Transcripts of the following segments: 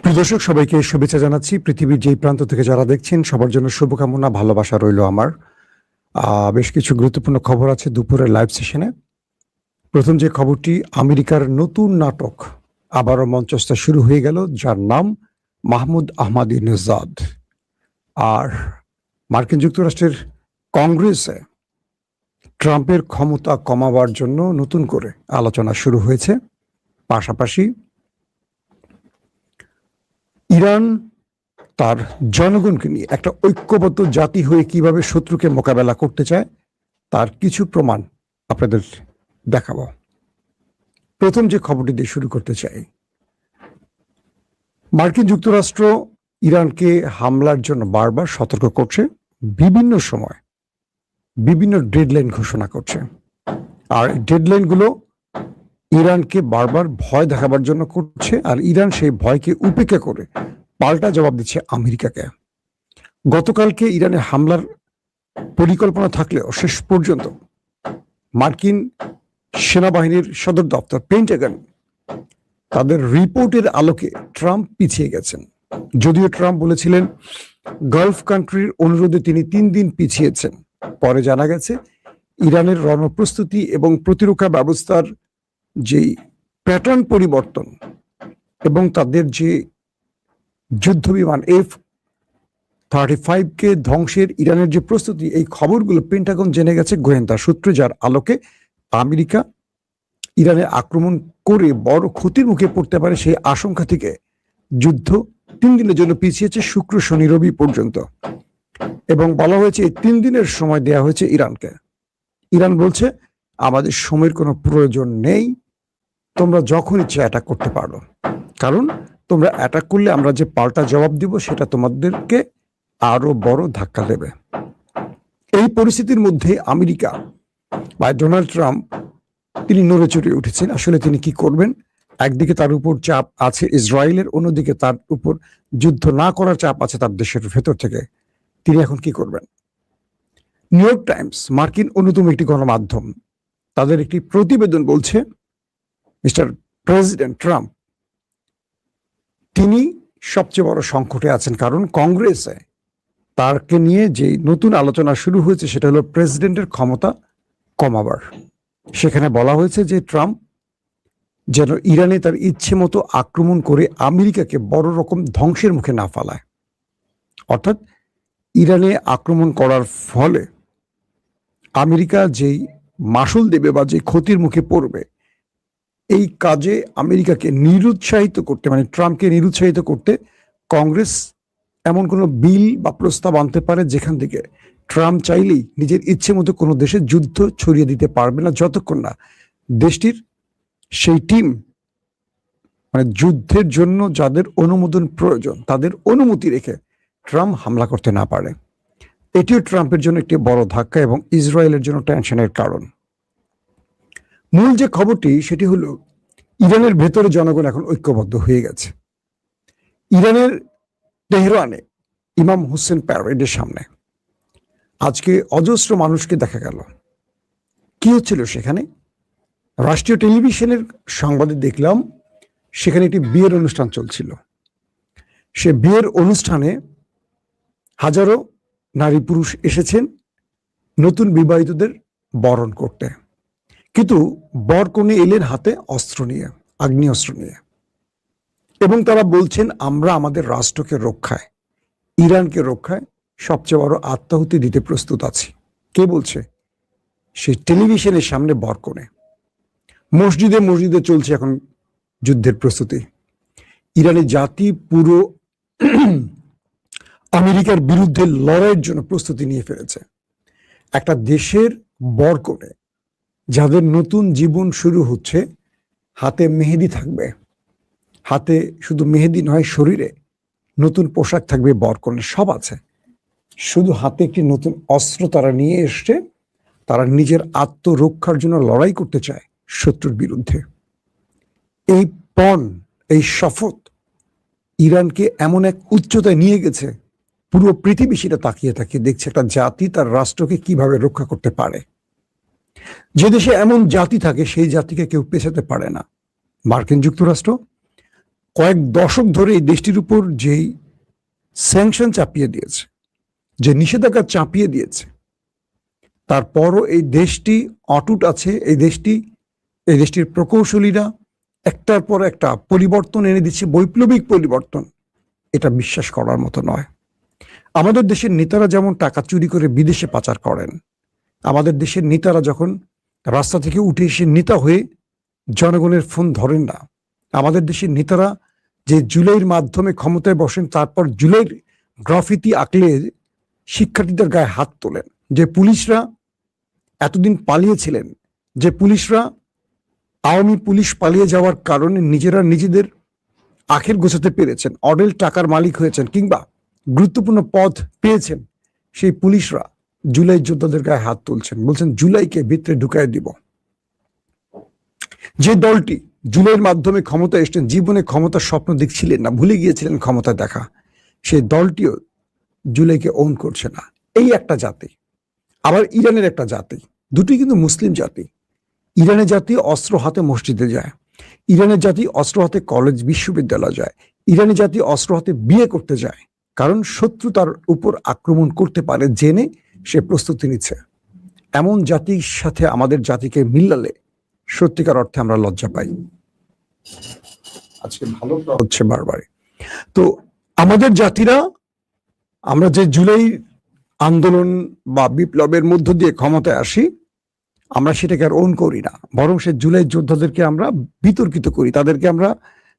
প্রিয় দর্শক, সবাইকে শুভেচ্ছা জানাচ্ছি। পৃথিবীর যেই প্রান্ত থেকে যারা দেখছেন সবার জন্য শুভকামনা, ভালোবাসা রইল আমার। বেশ কিছু গুরুত্বপূর্ণ খবর আছে দুপুরের লাইভ সেশনে। প্রথম যে খবরটি, আমেরিকার নতুন নাটক আবারও মঞ্চস্থ শুরু হয়ে গেল, যার নাম মাহমুদ আহমাদিনেজাদ। আর মার্কিন যুক্তরাষ্ট্রের কংগ্রেসে ট্রাম্পের ক্ষমতা কমাবার জন্য নতুন করে আলোচনা শুরু হয়েছে। পাশাপাশি ইরান তার জনগণকে নিয়ে একটা ঐক্যবদ্ধ জাতি হয়ে কিভাবে শত্রুকে মোকাবেলা করতে চায় তার কিছু প্রমাণ আপনাদের দেখাবো। প্রথম যে খবরটি দিয়ে শুরু করতে চাই, মার্কিন যুক্তরাষ্ট্র ইরানকে হামলার জন্য বারবার সতর্ক করছে, বিভিন্ন সময় বিভিন্ন ডেডলাইন ঘোষণা করছে। আর ডেডলাইনগুলো ইরানকে বারবার ভয় দেখাবার জন্য করছে, আর ইরান সেই ভয়কে উপেক্ষা করে পাল্টা জবাব দিচ্ছে আমেরিকাকে। গতকালকে ইরানে হামলার পরিকল্পনা থাকলেও শেষ পর্যন্ত মার্কিন সেনাবাহিনীর সদর দপ্তর পেন্টাগন তাদের রিপোর্টের আলোকে ট্রাম্প পিছিয়ে গেছেন। যদিও ট্রাম্প বলেছিলেন গালফ কান্ট্রির অনুরোধে তিনি 3 দিন পিছিয়েছেন। পরে জানা গেছে ইরানের রণপ্রস্তুতি এবং প্রতিরক্ষা ব্যবস্থার যেই প্যাটার্ন পরিবর্তন এবং তাদের যে যুদ্ধ বিমান F-35কে ধ্বংসের ইরানের যে প্রস্তুতি, এই খবরগুলো পেন্টাগন জেনে গেছে গোয়েন্দা সূত্রে, যার আলোকে আমেরিকা ইরানে আক্রমণ করে বড় ক্ষতির মুখে পড়তে পারে সেই আশঙ্কা থেকে যুদ্ধ 3 দিনের জন্য পিছিয়েছে, শুক্র শনি রবি পর্যন্ত। এবং বলা হয়েছে এই 3 দিনের সময় দেয়া হয়েছে ইরানকে। ইরান বলছে আমাদের সময়ের কোনো প্রয়োজন নেই, তোমরা যখন ইচ্ছে অ্যাটাক করতে পারো, কারণ তোমরা অ্যাটাক করলে আমরা যে পাল্টা জবাব দিব সেটা তোমাদেরকে আরো বড় ধাক্কা দেবে। এই পরিস্থিতির মধ্যে আমেরিকা বা ডোনাল্ড ট্রাম্প তিনি নড়ে চড়ে উঠেছেন। আসলে তিনি কি করবেন? একদিকে তার উপর চাপ আছে ইসরায়েলের, অন্যদিকে তার উপর যুদ্ধ না করার চাপ আছে তার দেশের ভেতর থেকে। তিনি এখন কি করবেন? নিউ ইয়র্ক টাইমস, মার্কিন অন্যতম একটি গণমাধ্যম, তাদের একটি প্রতিবেদন বলছে মিস্টার প্রেসিডেন্ট ট্রাম্প তিনি সবচেয়ে বড় সংকটে আছেন, কারণ কংগ্রেসে তারকে নিয়ে যে নতুন আলোচনা শুরু হয়েছে সেটা হলো প্রেসিডেন্টের ক্ষমতা কমাবার। সেখানে বলা হয়েছে যে ট্রাম্প যেন ইরানে তার ইচ্ছে মতো আক্রমণ করে আমেরিকাকে বড় রকম ধ্বংসের মুখে না ফেলায়। অর্থাৎ ইরানে আক্রমণ করার ফলে আমেরিকা যেই মাসুল দেবে বা যে ক্ষতির মুখে পড়বে, এই কাজে আমেরিকাকে নিরুৎসাহিত করতে, মানে ট্রাম্পকে নিরুৎসাহিত করতে কংগ্রেস এমন কোনো বিল বা প্রস্তাব আনতে পারে যেখান থেকে ট্রাম্প চাইলেই নিজের ইচ্ছে মতো কোনো দেশে যুদ্ধ ছড়িয়ে দিতে পারবে না, যতক্ষণ না দেশটির সেই টিম, মানে যুদ্ধের জন্য যাদের অনুমোদন প্রয়োজন তাদের অনুমতি রেখে ট্রাম্প হামলা করতে না পারে। এটিও ট্রাম্পের জন্য একটি বড় ধাক্কা এবং ইসরায়েলের জন্য টেনশনের কারণ। মূল যে খবরটি সেটি হলো ইরানের ভেতরে জনগণ এখন ঐক্যবদ্ধ হয়ে গেছে। ইরানের তেহরানে ইমাম হোসেন প্যারেডের সামনে আজকে অজস্র মানুষকে দেখা গেল। কি হচ্ছিল সেখানে? রাষ্ট্রীয় টেলিভিশনের সংবাদে দেখলাম সেখানে একটি বিয়ের অনুষ্ঠান চলছিল। সে বিয়ের অনুষ্ঠানে হাজারো নারী পুরুষ এসেছেন নতুন বিবাহিতদের বরণ করতে, কিন্তু বরকনে এলেন হাতে অস্ত্র নিয়ে, আগ্নেয়াস্ত্র নিয়ে, এবং তারা বলছেন আমরা আমাদের রাষ্ট্রকে রক্ষায়, ইরানকে রক্ষায় সবচেয়ে বড় আত্মাহুতি দিতে প্রস্তুত আছি। কে বলছে? সেই টেলিভিশনের সামনে বরকনে। মসজিদে মসজিদে চলছে এখন যুদ্ধের প্রস্তুতি। ইরানি জাতি পুরো আমেরিকার বিরুদ্ধে লড়াইয়ের জন্য প্রস্তুতি নিয়ে ফেলেছে। একটা দেশের বরকনে যাদের নতুন জীবন শুরু হচ্ছে, হাতে মেহেদি থাকবে, হাতে শুধু মেহেদি নয়, শরীরে নতুন পোশাক থাকবে, বরকনে সব আছে, শুধু হাতে একটি নতুন অস্ত্র তারা নিয়ে এসছে। তারা নিজের আত্মরক্ষার জন্য লড়াই করতে চায় শত্রুর বিরুদ্ধে। এই পণ, এই শপথ ইরানকে এমন এক উচ্চতায় নিয়ে গেছে, পুরো পৃথিবী সেটা তাকিয়ে তাকিয়ে দেখছে একটা জাতি তার রাষ্ট্রকে কিভাবে রক্ষা করতে পারে। যে দেশে এমন জাতি থাকে সেই জাতিকে কেউ পেছাতে পারে না। মার্কিন যুক্তরাষ্ট্র কয়েক দশক ধরে এই দেশটির উপর যেই স্যাংশন চাপিয়ে দিয়েছে, যে নিষেধাজ্ঞা চাপিয়ে দিয়েছে, তারপরও এই দেশটি অটুট আছে। এই দেশটির প্রকৌশলীরা একটার পর একটা পরিবর্তন এনে দিচ্ছে, বৈপ্লবিক পরিবর্তন। এটা বিশ্বাস করার মতো নয়। আমাদের দেশের নেতারা যেমন টাকা চুরি করে বিদেশে পাচার করেন, আমাদের দেশের নেতারা যখন রাস্তা থেকে উঠে এসে নেতা হয়ে জনগণের ফোন ধরেন না, আমাদের দেশের নেতারা যে জুলাইয়ের মাধ্যমে ক্ষমতায় বসেন, তারপর জুলাইয়ের গ্রাফিতি আঁকলে শিক্ষার্থীদের গায়ে হাত তোলেন, যে পুলিশরা এতদিন পালিয়েছিলেন, যে পুলিশরা আওয়ামী পুলিশ পালিয়ে যাওয়ার কারণে নিজেরা নিজেদের আখের গোছাতে পেরেছেন, অডেল টাকার মালিক হয়েছেন, কিংবা গুরুত্বপূর্ণ পদ পেয়েছেন, সেই পুলিশরা জুলাই যোদ্ধাদের গায়ে হাত তুলছেন, বলছেন জুলাইকে ভিতরে ঢুকাই দিব। যে দলটি জুলাইয়ের মাধ্যমে ক্ষমতা এসছেন, জীবনে ক্ষমতার স্বপ্ন দেখছিলেন না, ভুলে গিয়েছিলেন ক্ষমতা দেখা, সেই দলটিও জুলাইকে ওন করছে না। এই একটা জাতি। আবার ইরানের একটা জাতি, দুটি কিন্তু মুসলিম জাতি। ইরানের জাতি অস্ত্র হাতে মসজিদে যায়, ইরানের জাতি অস্ত্র হাতে কলেজ বিশ্ববিদ্যালয় যায়, ইরানি জাতি অস্ত্র হাতে বিয়ে করতে যায়, কারণ শত্রু তার উপর আক্রমণ করতে পারে জেনে সে প্রস্তুতি নিচ্ছে। এমন জাতির সাথে আমাদের জাতিকে মিলালে সত্যিকার অর্থে আমরা লজ্জা পাই। আজকে ভালো হচ্ছে বারবার। তো আমাদের জাতিরা, আমরা যে জুলাই আন্দোলন বা বিপ্লবের মধ্য দিয়ে ক্ষমতায় আসি, আমরা সেটাকে আর ওন করি না, বরং সে জুলাই যোদ্ধাদেরকে আমরা বিতর্কিত করি, তাদেরকে আমরা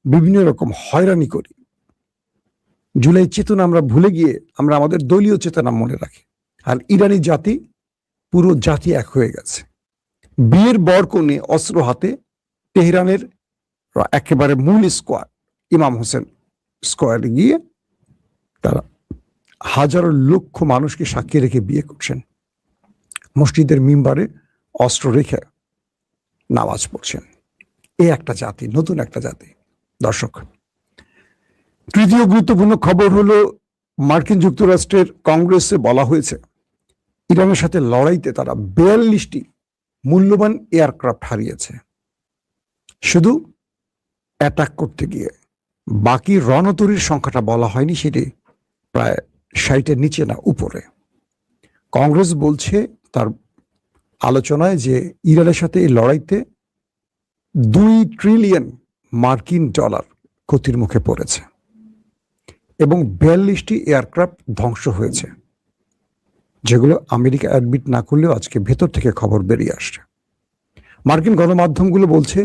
বিভিন্ন রকম হয়রানি করি। জুলাই চেতনা আমরা ভুলে গিয়ে আমরা আমাদের দলীয় চেতনা মনে রাখি। আর ইরানি জাতি, পুরো জাতি এক হয়ে গেছে। বিয়ের বর কনে অস্ত্র হাতে তেহরানের একেবারে মূল স্কোয়াড, ইমাম হোসেন স্কোয়াডে গিয়ে তারা হাজারো লক্ষ মানুষকে সাক্ষী রেখে বিয়ে করছেন, মসজিদের মিম্বারে অস্ত্র রেখে নামাজ পড়ছেন। এই একটা জাতি, নতুন একটা জাতি। দর্শক, তৃতীয় গুরুত্বপূর্ণ খবর হলো, মার্কিন যুক্তরাষ্ট্রের কংগ্রেসে বলা হয়েছে ইরানের সাথে লড়াইতে তারা 42টি মূল্যবান এয়ারক্রাফট হারিয়েছে, শুধু অ্যাটাক করতে গিয়ে। বাকি রণতরীর সংখ্যাটা বলা হয়নি, সেটি প্রায় 60-এর নিচে না উপরে। কংগ্রেস বলছে তার আলোচনায় যে ইরানের সাথে এই লড়াইতে $2 ট্রিলিয়ন মার্কিন ডলার ক্ষতির মুখে পড়েছে এবং 42টি এয়ারক্রাফট ধ্বংস হয়েছে, যেগুলো আমেরিকা অ্যাডমিট না করলেও আজকে ভেতর থেকে খবর বেরিয়ে আসছে। মার্কিন গণমাধ্যমগুলো বলছে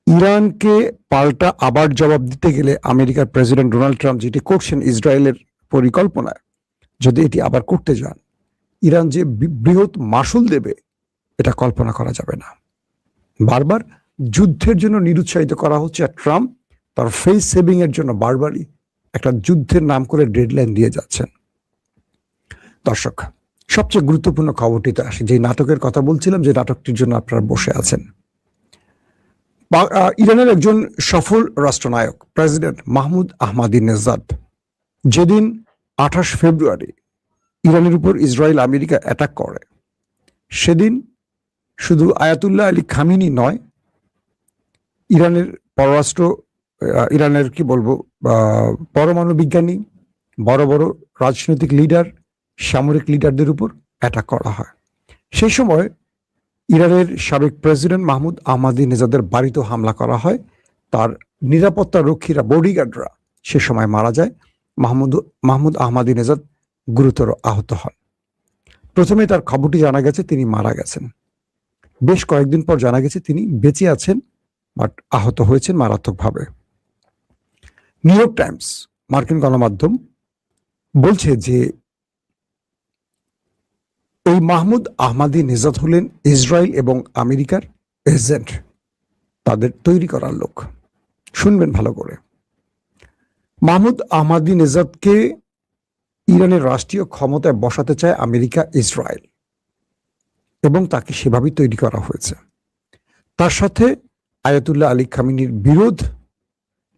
ইরানকে পাল্টা আবার জবাব দিতে গেলে আমেরিকার প্রেসিডেন্ট ডোনাল্ড ট্রাম্প যেটি করছেন ইসরায়েলের পরিকল্পনায়, যদি এটি আবার করতে যান, ইরান যে বৃহৎ মাসুল দেবে এটা কল্পনা করা যাবে না। বারবার যুদ্ধের জন্য নিরুৎসাহিত করা হচ্ছে, আর ট্রাম্প তার ফেস সেভিং এর জন্য বারবারই একটা যুদ্ধের নাম করে ডেডলাইন দিয়ে যাচ্ছেন। দর্শক, সবচেয়ে গুরুত্বপূর্ণ খবরটিতে আসে, যে নাটকের কথা বলছিলাম, যে নাটকটির জন্য আপনারা বসে আছেন। ইরানের একজন সফল রাষ্ট্রনায়ক প্রেসিডেন্ট মাহমুদ আহমাদিনেজাদ যেদিন 28 ফেব্রুয়ারি ইরানের উপর ইসরায়েল আমেরিকা অ্যাটাক করে, সেদিন শুধু আয়াতুল্লাহ আলী খামিনি নয়, ইরানের ইরানের কি বলবো, পরমাণু বিজ্ঞানী, বড় বড় রাজনৈতিক লিডার, সামরিক লিডারদের উপর অ্যাটাক করা হয়। সেই সময় ইরানের সাবেক প্রেসিডেন্ট মাহমুদ আহমাদিনেজাদের বাড়িতেও হামলা করা হয়। তার নিরাপত্তা রক্ষীরা, বডিগার্ডরা সে সময় মারা যায়। মাহমুদ আহমাদিনেজাদ গুরুতর আহত হন। প্রথমে তার খবরটি জানা গেছে তিনি মারা গেছেন, বেশ কয়েকদিন পর জানা গেছে তিনি বেঁচে আছেন, বাট আহত হয়েছেন মারাত্মকভাবে। নিউ ইয়র্ক টাইমস, মার্কিন গণমাধ্যম, বলছে যে এই মাহমুদ আহমাদিনেজাদ হলেন ইসরায়েল এবং আমেরিকার এজেন্ট, তাদের তৈরি করার লোক। শুনবেন ভালো করে। মাহমুদ আহমাদিনেজাদকে ইরানের রাষ্ট্রীয় ক্ষমতায় বসাতে চায় আমেরিকা, ইসরায়েল, এবং তাকে সেভাবেই তৈরি করা হয়েছে। তার সাথে আয়াতুল্লাহ আলী খামিনির বিরোধ,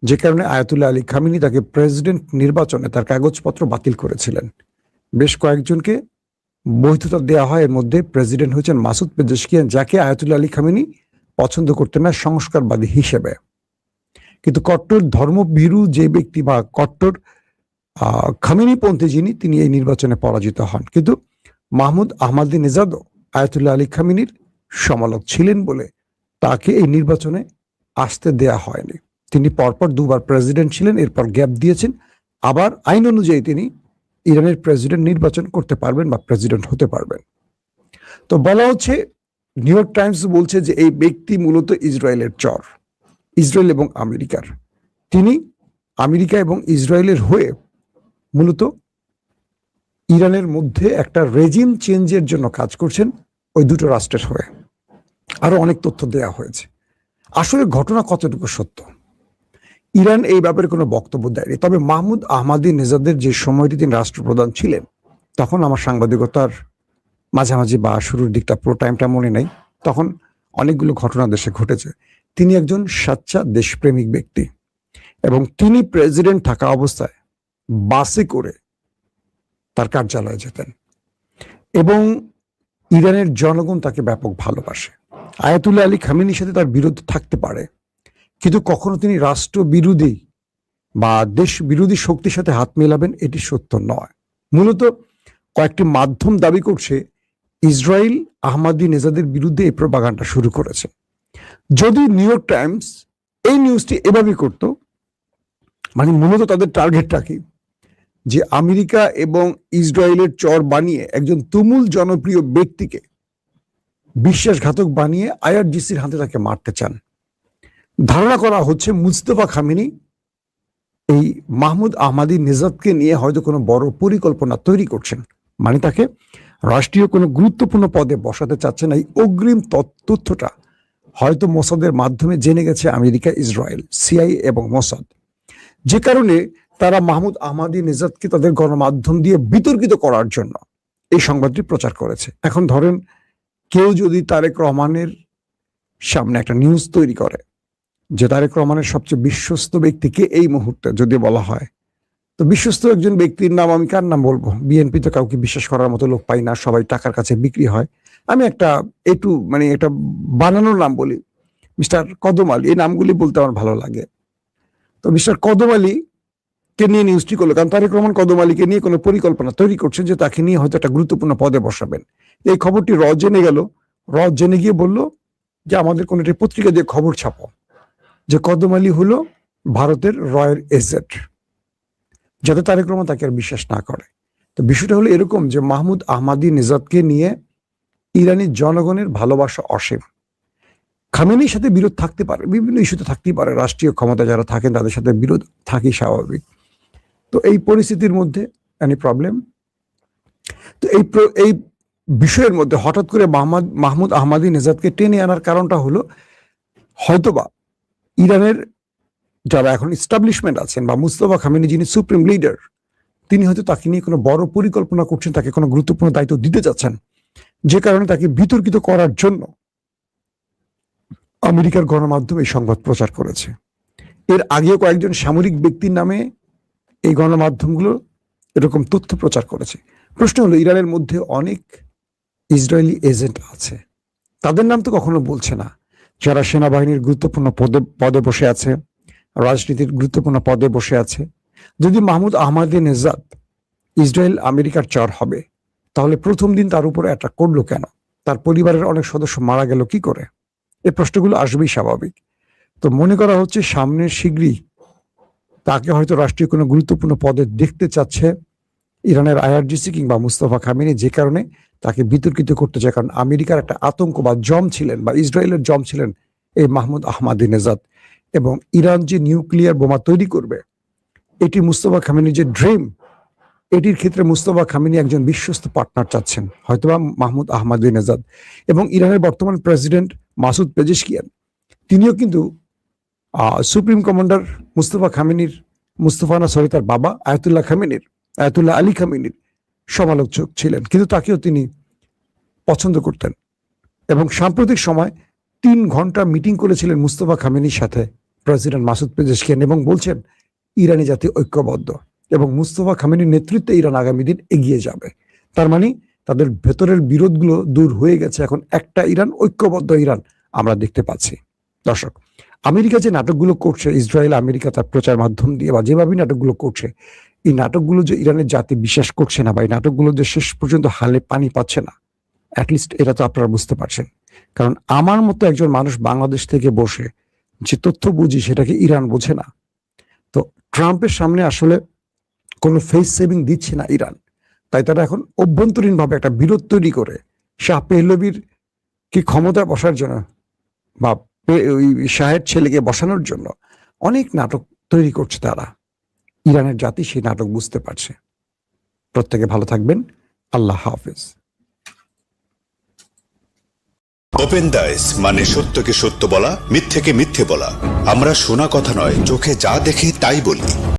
যে কারণে আয়াতুল্লাহ আলী খামিনি তাকে প্রেসিডেন্ট নির্বাচনে তার কাগজপত্র বাতিল করেছিলেন। বেশ কয়েকজনকে বৈধতা দেওয়া হয়, এর মধ্যে প্রেসিডেন্ট হয়েছেন মাসুদ পেজেশকিয়ান, যাকে আয়াতুল্লাহ আলী খামিনি পছন্দ করতেন না সংস্কারবাদী হিসেবে। কিন্তু কট্টর ধর্মভীরু যে ব্যক্তি বা কট্টর খামেনিপন্থী যিনি, তিনি এই নির্বাচনে পরাজিত হন। কিন্তু মাহমুদ আহমাদিনেজাদও আয়াতুল্লাহ আলী খামেনির সমালোচক ছিলেন বলে তাকে এই নির্বাচনে আসতে দেয়া হয়নি। তিনি পরপর দুবার প্রেসিডেন্ট ছিলেন, এরপর গ্যাপ দিয়েছেন, আবার আইন অনুযায়ী তিনি ইরানের প্রেসিডেন্ট নির্বাচন করতে পারবেন বা প্রেসিডেন্ট হতে পারবেন। তো বলা হচ্ছে, নিউ ইয়র্ক টাইমস বলছে যে এই ব্যক্তি মূলত ইসরায়েলের চর, ইসরায়েল এবং আমেরিকার। তিনি আমেরিকা এবং ইসরায়েলের হয়ে মূলত ইরানের মধ্যে একটা রেজিম চেঞ্জের জন্য কাজ করছেন, ওই দুটো রাষ্ট্রের হয়ে। আরো অনেক তথ্য দেয়া হয়েছে। আসলে ঘটনা কতটুকু সত্য, ইরান এই ব্যাপারে কোনো বক্তব্য দেয়নি। তবে মাহমুদ আহমাদিনেজাদের যে সময়টি তিনি রাষ্ট্রপ্রধান ছিলেন, তখন আমার সাংবাদিকতার মাঝামাঝি বা শুরুর দিকটা, পুরো টাইমটা মনে নেই, তখন অনেকগুলো ঘটনা দেশে ঘটেছে। তিনি একজন সাচ্চা দেশপ্রেমিক ব্যক্তি এবং তিনি প্রেসিডেন্ট থাকা অবস্থায় বাসে করে তার কার্যালয়ে যেতেন এবং ইরানের জনগণ তাকে ব্যাপক ভালোবাসে। আয়াতুল্লাহ আলী খামেনির সাথে তার বিরোধ থাকতে পারে, কিন্তু কখনো তিনি রাষ্ট্র বিরোধী বা দেশ বিরোধী শক্তির সাথে হাত মেলাবেন এটি সত্য নয়। মূলত কয়েকটি মাধ্যম দাবি করছে ইসরায়েল আহমাদিনেজাদের বিরুদ্ধে এই প্রপাগান্ডা শুরু করেছে। যদি নিউ ইয়র্ক টাইমস এই নিউজটি এভাবে করত, মানে মূলত তাদের টার্গেটটা কি, যে আমেরিকা এবং ইসরায়েলের চর বানিয়ে একজন তুমুল জনপ্রিয় ব্যক্তিকে বিশ্বাসঘাতক বানিয়ে আইআরজিসির হাতে তাকে মারতে চান। ধারণা করা হচ্ছে মুস্তফা খামেনি এই মাহমুদ আহমাদিনেজাদকে নিয়ে হয়তো কোনো বড় পরিকল্পনা তৈরি করছেন, মানে তাকে রাষ্ট্রীয় কোনো গুরুত্বপূর্ণ পদে বসাতে চাচ্ছেন। এই অগ্রিম তথ্যটা হয়তো মোসাদের মাধ্যমে জেনে গেছে আমেরিকা, ইসরায়েল, সিআইএ এবং মোসাদ, যে কারণে তারা মাহমুদ আহমাদিনেজাদকে তাদের গণমাধ্যম দিয়ে বিতর্কিত করার জন্য এই সংবাদটি প্রচার করেছে। এখন ধরেন কেউ যদি তারেক রহমানের সামনে একটা নিউজ তৈরি করে যে তারেক রহমানের সবচেয়ে বিশ্বস্ত ব্যক্তিকে এই মুহূর্তে যদি বলা হয়, তো বিশ্বস্ত একজন ব্যক্তির নাম আমি কার নাম বলবো? বিএনপি তো কাউকে বিশ্বাস করার মতো লোক পাই না, সবাই টাকার কাছে বিক্রি হয়। আমি একটা একটা বানানোর নাম বলি, মিস্টার কদম আলী। এই নামগুলি বলতে আমার ভালো লাগে। তো মিস্টার কদম আলী কে নিয়ে নিউজটি করলো, কারণ তারেক রহমান কদম আলীকে নিয়ে কোনো পরিকল্পনা তৈরি করছেন যে তাকে নিয়ে হয়তো একটা গুরুত্বপূর্ণ পদে বসাবেন। এই খবরটি জেনে গেল, জেনে গিয়ে বলল যে আমাদের কোনো একটা পত্রিকা দিয়ে খবর ছাপো যে কদম আলী হলো ভারতের রয়ের এজেন্ট, যাতে তারেক রহমান তাকে আর বিশ্বাস না করে। তো বিষয়টা হলো এরকম যে মাহমুদ আহমাদিনেজাদকে নিয়ে ইরানি জনগণের ভালোবাসা অসীম। খামেনির সাথে বিরোধ থাকতে পারে, বিভিন্ন ইস্যুতে থাকতেই পারে, রাষ্ট্রীয় ক্ষমতা যারা থাকেন তাদের সাথে বিরোধ থাকি স্বাভাবিক। তো এই পরিস্থিতির মধ্যে এনি প্রবলেম, তো এই বিষয়ের মধ্যে হঠাৎ করে মাহমুদ আহমাদিনেজাদকে টেনে আনার কারণটা হলো হয়তোবা ইরানের যারা এখন ইস্টাবলিশমেন্ট আছেন বা মুস্তফা খামেনি যিনি সুপ্রিম লিডার, তিনি হয়তো তাকে নিয়ে কোনো বড় পরিকল্পনা করছেন, তাকে কোনো গুরুত্বপূর্ণ দায়িত্ব দিতে যাচ্ছেন, যে কারণে তাকে বিতর্কিত করার জন্য আমেরিকার গণমাধ্যম এই সংবাদ প্রচার করেছে। এর আগেও কয়েকজন সামরিক ব্যক্তির নামে এই গণমাধ্যমগুলো এরকম তথ্য প্রচার করেছে। প্রশ্ন হলো, ইরানের মধ্যে অনেক ইসরায়েলি এজেন্ট আছে, তাদের নাম তো কখনো বলছে না, যারা সেনাবাহিনীর গুরুত্বপূর্ণ পদে বসে আছে, রাজনীতির গুরুত্বপূর্ণ পদে বসে আছে। যদি মাহমুদ আহমাদিনেজাদ ইসরায়েল আমেরিকার চর হবে, তাহলে প্রথম দিন তার উপরে অ্যাটাক করলো কেন? তার পরিবারের অনেক সদস্য মারা গেল কি করে? এই প্রশ্নগুলো আসবেই স্বাভাবিক। তো মনে করা হচ্ছে সামনে শীঘ্রই তাকে হয়তো রাষ্ট্রীয় কোনো গুরুত্বপূর্ণ পদে দেখতে চাচ্ছে ইরানের আইআরজিসি কিংবা মুস্তফা খামেনি, যে কারণে তাকে বিতর্কিত করতে চায়। কারণ আমেরিকার একটা আতঙ্ক বা জম ছিলেন, বা ইসরায়েলের জম ছিলেন এই মাহমুদ আহমাদিনেজাদ, এবং ইরান যে নিউক্লিয়ার বোমা তৈরি করবে এটি মুস্তফা খামেনির যে ড্রিম, এটির ক্ষেত্রে মুস্তফা খামেনি একজন বিশ্বস্ত পার্টনার চাচ্ছেন, হয়তোবা মাহমুদ আহমাদিনেজাদ। এবং ইরানের বর্তমান প্রেসিডেন্ট মাসুদ পেজেশকিয়ান, তিনিও কিন্তু সুপ্রিম কমান্ডার তার বাবা আয়াতুল্লাহ আলী খামেনির সমালোচক ছিলেন, কিন্তু তাকেও তিনি পছন্দ করতেন। এবং সাম্প্রতিক সময় 3 ঘন্টা মিটিং করেছিলেন মুস্তফা খামেনির সাথে প্রেসিডেন্ট মাসুদ পেজেশকিয়ান, এবং বলছেন ইরানি জাতি ঐক্যবদ্ধ এবং মুস্তফা খামেনির নেতৃত্বে ইরান আগামী দিন এগিয়ে যাবে। তার মানে তাদের ভেতরের বিরোধগুলো দূর হয়ে গেছে, এখন একটা ইরান, ঐক্যবদ্ধ ইরান আমরা দেখতে পাচ্ছি। দর্শক, আমেরিকা যে নাটকগুলো করছে, ইসরায়েল আমেরিকা তার প্রচার মাধ্যম দিয়ে বা যেভাবে নাটকগুলো করছে, এই নাটকগুলো যে ইরানের জাতি বিশ্বাস করছে না বা এই নাটকগুলো যে শেষ পর্যন্ত হালে পানি পাচ্ছে না, অ্যাটলিস্ট এটা তো আপনারা বুঝতে পারছেন। কারণ আমার মতো একজন মানুষ বাংলাদেশ থেকে বসে যে তথ্য বুঝি সেটাকে ইরান বোঝে না। তো ট্রাম্পের সামনে আসলে কোনো ফেস সেভিং দিচ্ছে না ইরান, তাই তারা এখন অভ্যন্তরীণভাবে একটা বিরোধ তৈরি করে শাহ পেহলভির কি ক্ষমতায় বসার জন্য বা ওই শাহের ছেলেকে বসানোর জন্য অনেক নাটক তৈরি করছে তারা। ইরানের জাতি সেই নাটক বুঝতে পারছে। প্রত্যেকে ভালো থাকবেন। আল্লাহ হাফেজ। ওপেন দাইস মানে সত্যকে সত্য বলা, মিথ্যেকে মিথ্যে বলা। আমরা শোনা কথা নয়, চোখে যা দেখি তাই বলি।